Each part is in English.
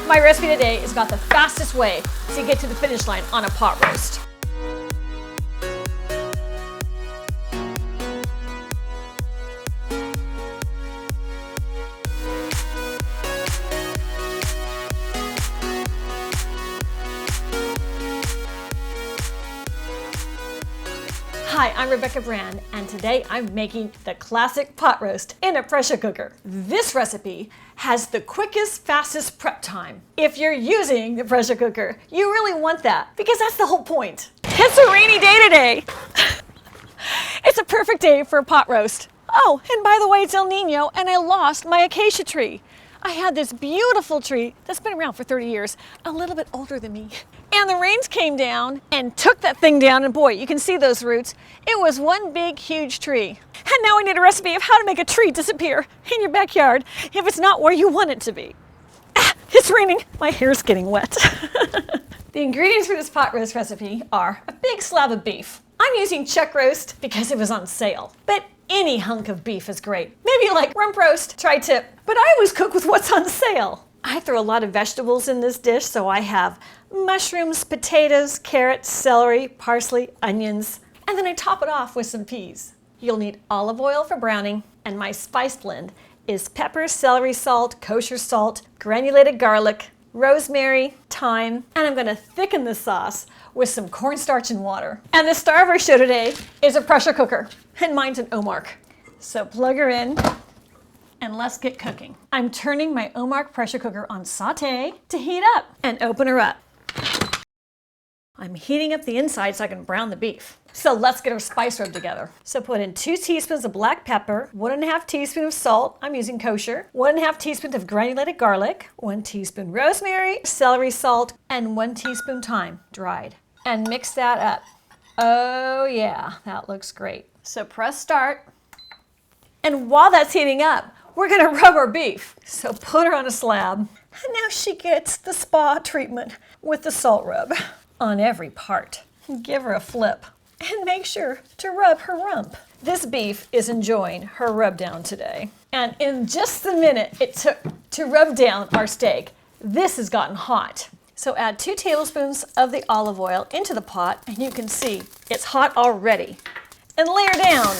My recipe today is about the fastest way to get to the finish line on a pot roast. Hi, I'm Rebecca Brand, and today I'm making the classic pot roast in a pressure cooker. This recipe has the quickest, fastest prep time. If you're using the pressure cooker, you really want that because that's the whole point. It's a rainy day today. It's a perfect day for a pot roast. Oh, and by the way, it's El Nino, and I lost my acacia tree. I had this beautiful tree that's been around for 30 years, a little bit older than me. And the rains came down and took that thing down, and boy, you can see those roots. It was one big, huge tree. And now we need a recipe of how to make a tree disappear in your backyard if it's not where you want it to be. Ah, it's raining. My hair's getting wet. The ingredients for this pot roast recipe are a big slab of beef. I'm using chuck roast because it was on sale, but any hunk of beef is great. Maybe you like rump roast, tri-tip, but I always cook with what's on sale. I throw a lot of vegetables in this dish, so I have mushrooms, potatoes, carrots, celery, parsley, onions, and then I top it off with some peas. You'll need olive oil for browning, and my spice blend is pepper, celery salt, kosher salt, granulated garlic, rosemary, thyme, and I'm gonna thicken the sauce with some cornstarch and water. And the star of our show today is a pressure cooker, and mine's an Omorc. So plug her in, and let's get cooking. I'm turning my Omorc pressure cooker on saute to heat up and open her up. I'm heating up the inside so I can brown the beef. So let's get our spice rub together. So put in 2 teaspoons of black pepper, 1½ teaspoon of salt, I'm using kosher, 1½ teaspoon of granulated garlic, 1 teaspoon rosemary, celery salt, and 1 teaspoon thyme, dried. And mix that up. Oh yeah, that looks great. So press start. And while that's heating up, we're gonna rub our beef. So put her on a slab. And now she gets the spa treatment with the salt rub on every part. Give her a flip and make sure to rub her rump. This beef is enjoying her rub down today. And in just the minute it took to rub down our steak, this has gotten hot. So add 2 tablespoons of the olive oil into the pot, and you can see it's hot already. And layer down.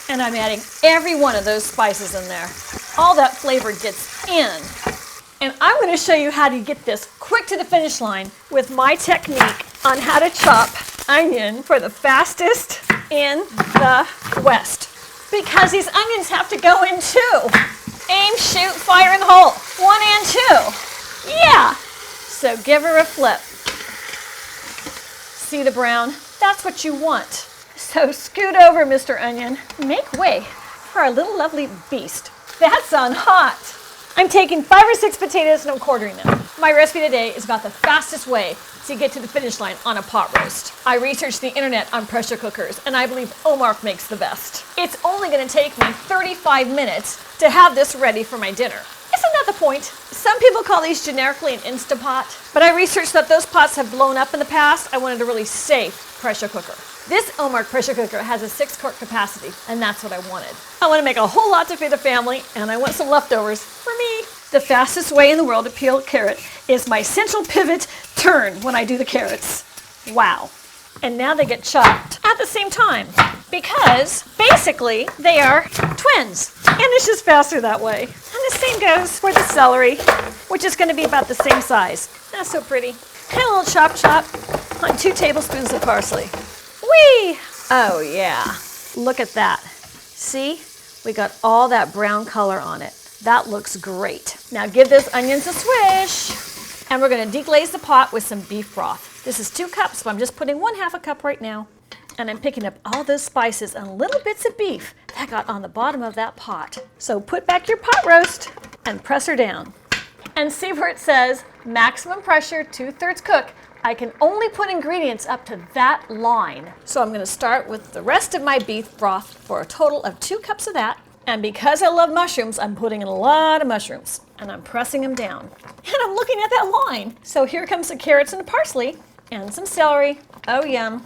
And I'm adding every one of those spices in there. All that flavor gets in. And I'm going to show you how to get this quick to the finish line with my technique on how to chop onion for the fastest in the West. Because these onions have to go in too. Aim, shoot, fire in the hole. 1 and 2. Yeah. So give her a flip. See the brown? That's what you want. So scoot over, Mr. Onion. Make way for our little lovely beast. That's on hot. I'm taking 5 or 6 potatoes and I'm quartering them. My recipe today is about the fastest way to get to the finish line on a pot roast. I researched the internet on pressure cookers, and I believe Omorc makes the best. It's only gonna take me 35 minutes to have this ready for my dinner. Isn't that the point? Some people call these generically an Instapot, but I researched that those pots have blown up in the past. I wanted a really safe pressure cooker. This Omorc pressure cooker has a 6-quart capacity, and that's what I wanted. I want to make a whole lot to feed a family, and I want some leftovers for me. The fastest way in the world to peel a carrot is my central pivot turn when I do the carrots. Wow. And now they get chopped at the same time because basically they are twins, and it's just faster that way. And the same goes for the celery, which is going to be about the same size. That's so pretty. And a little chop on 2 tablespoons of parsley. Whee! Oh yeah, look at that. See, we got all that brown color on it. That looks great. Now give those onions a swish, and we're gonna deglaze the pot with some beef broth. This is 2 cups, so I'm just putting 1/2 cup right now. And I'm picking up all those spices and little bits of beef that got on the bottom of that pot. So put back your pot roast and press her down. And see where it says maximum pressure, 2/3 cook. I can only put ingredients up to that line. So I'm gonna start with the rest of my beef broth for a total of 2 cups of that. And because I love mushrooms, I'm putting in a lot of mushrooms. And I'm pressing them down. And I'm looking at that line. So here comes the carrots and the parsley and some celery. Oh, yum.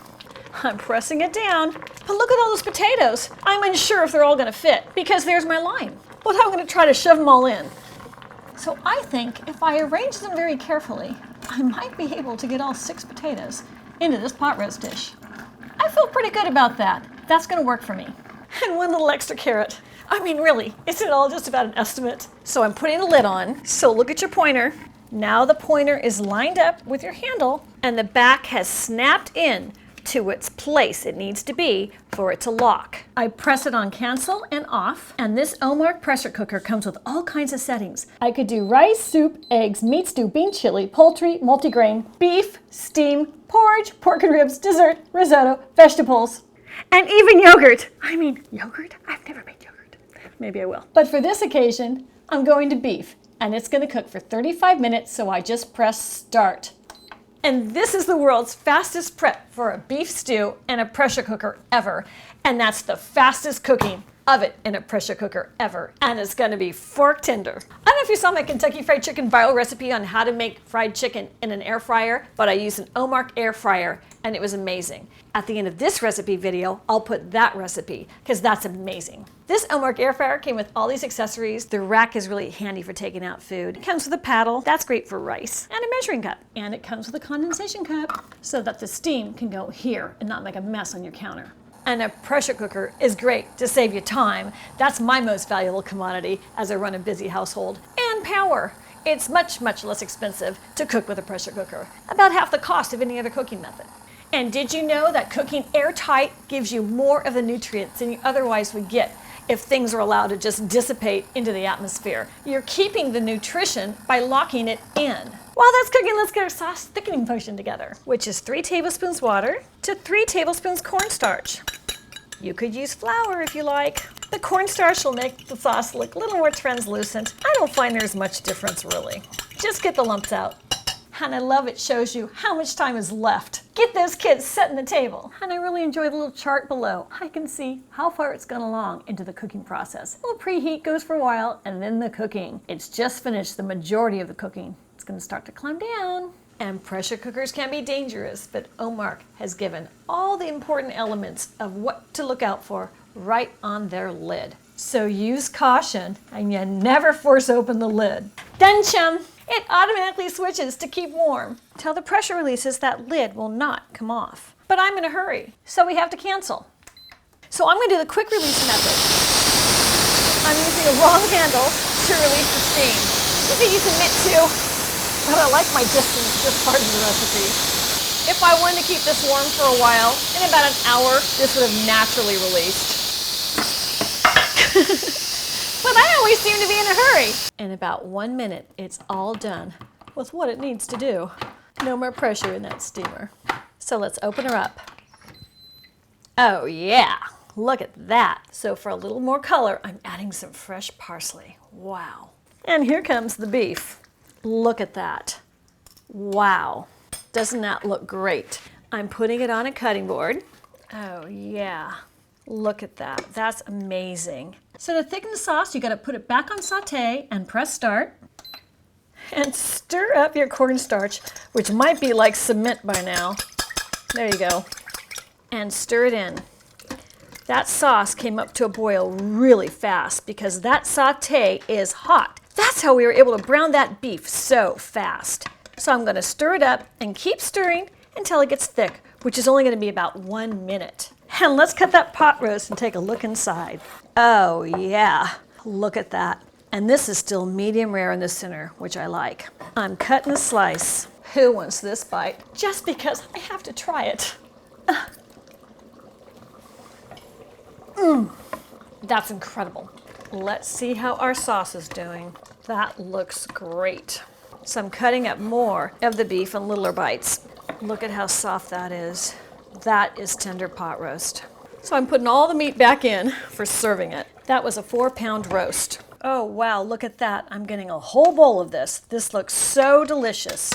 I'm pressing it down. But look at all those potatoes. I'm unsure if they're all gonna fit because there's my line. But I'm gonna try to shove them all in. So I think if I arrange them very carefully, I might be able to get all 6 potatoes into this pot roast dish. I feel pretty good about that. That's gonna work for me. And one little extra carrot. I mean, really, isn't it all just about an estimate? So I'm putting the lid on. So look at your pointer. Now the pointer is lined up with your handle and the back has snapped in to its place it needs to be for it to lock. I press it on cancel and off, and this Omorc pressure cooker comes with all kinds of settings. I could do rice, soup, eggs, meat stew, bean chili, poultry, multigrain, beef, steam, porridge, pork and ribs, dessert, risotto, vegetables, and even yogurt. I mean, yogurt? I've never made yogurt. Maybe I will. But for this occasion, I'm going to beef, and it's gonna cook for 35 minutes, so I just press start. And this is the world's fastest prep for a beef stew and a pressure cooker ever. And that's the fastest cooking of it in a pressure cooker ever. And it's gonna be fork tender. I don't know if you saw my Kentucky Fried Chicken viral recipe on how to make fried chicken in an air fryer, but I used an Omorc air fryer and it was amazing. At the end of this recipe video, I'll put that recipe because that's amazing. This Omorc air fryer came with all these accessories. The rack is really handy for taking out food. It comes with a paddle, that's great for rice, and a measuring cup. And it comes with a condensation cup so that the steam can go here and not make a mess on your counter. And a pressure cooker is great to save you time. That's my most valuable commodity as I run a busy household. And power. It's much, much less expensive to cook with a pressure cooker. About half the cost of any other cooking method. And did you know that cooking airtight gives you more of the nutrients than you otherwise would get if things are allowed to just dissipate into the atmosphere? You're keeping the nutrition by locking it in. While that's cooking, let's get our sauce thickening potion together, which is 3 tablespoons water to 3 tablespoons cornstarch. You could use flour if you like. The cornstarch will make the sauce look a little more translucent. I don't find there's much difference really. Just get the lumps out. And I love it shows you how much time is left. Get those kids setting the table. And I really enjoy the little chart below. I can see how far it's gone along into the cooking process. A little preheat goes for a while and then the cooking. It's just finished the majority of the cooking. It's gonna start to climb down. And pressure cookers can be dangerous, but Omorc has given all the important elements of what to look out for right on their lid. So use caution and you never force open the lid. Done, chum! It automatically switches to keep warm. Until the pressure releases, that lid will not come off. But I'm in a hurry, so we have to cancel. So I'm gonna do the quick release method. I'm using a long handle to release the steam. You can use a mitt too, but I like my distance this part of the recipe. If I wanted to keep this warm for a while, in about an hour, this would have naturally released. But I always seem to be in a hurry. In about 1 minute, it's all done with what it needs to do. No more pressure in that steamer. So let's open her up. Oh yeah, look at that. So for a little more color, I'm adding some fresh parsley. Wow. And here comes the beef. Look at that. Wow. Doesn't that look great? I'm putting it on a cutting board. Oh yeah. Look at that. That's amazing. So to thicken the sauce, you gotta put it back on saute and press start. And stir up your cornstarch, which might be like cement by now. There you go. And stir it in. That sauce came up to a boil really fast because that saute is hot. That's how we were able to brown that beef so fast. So I'm gonna stir it up and keep stirring until it gets thick, which is only gonna be about 1 minute. And let's cut that pot roast and take a look inside. Oh yeah, look at that. And this is still medium rare in the center, which I like. I'm cutting a slice. Who wants this bite? Just because I have to try it. That's incredible. Let's see how our sauce is doing. That looks great. So I'm cutting up more of the beef in littler bites. Look at how soft that is. That is tender pot roast. So I'm putting all the meat back in for serving it. That was a 4-pound roast. Oh wow, look at that. I'm getting a whole bowl of this. This looks so delicious.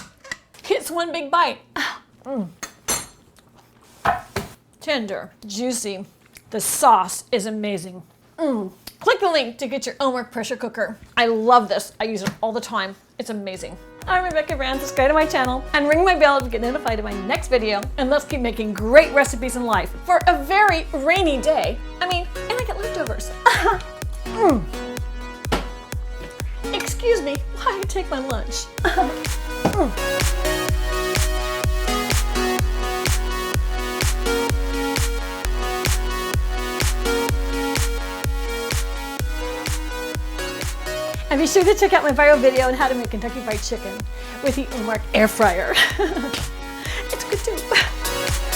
It's one big bite. Tender, juicy. The sauce is amazing. Click the link to get your Omorc pressure cooker. I love this. I use it all the time. It's amazing. I'm Rebecca Brand. Subscribe to my channel and ring my bell to get notified of my next video. And let's keep making great recipes in life for a very rainy day. And I get leftovers. Excuse Excuse me, why I take my lunch? And be sure to check out my viral video on how to make Kentucky Fried Chicken with the Omorc air fryer. It's good too.